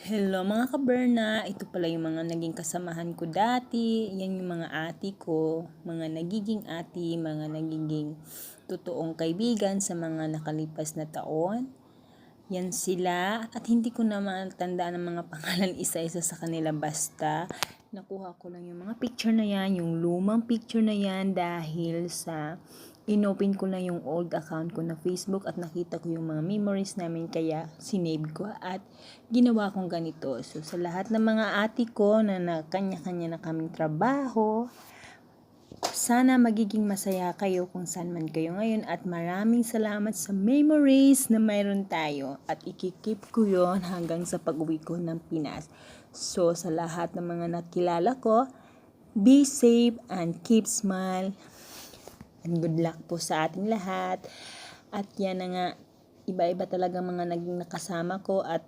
Hello mga kaberna, ito pala yung mga naging kasamahan ko dati, yan yung mga ati ko, mga nagiging ati, mga nagiging totoong kaibigan sa mga nakalipas na taon. Yan sila at hindi ko na matandaan ang mga pangalan isa-isa sa kanila basta nakuha ko lang yung mga picture na yan, yung lumang picture na yan dahil sa inopen ko na yung old account ko na Facebook at nakita ko yung mga memories namin kaya sinave ko at ginawa kong ganito. So sa lahat ng mga ati ko na kanya-kanya na kaming trabaho, sana magiging masaya kayo kung saan man kayo ngayon at maraming salamat sa memories na mayroon tayo at ikikip ko yon hanggang sa pag-uwi ko ng Pinas. So sa lahat ng mga nakilala ko, be safe and keep smile. And good luck po sa ating lahat. At yan na nga, iba-iba talaga mga naging nakasama ko at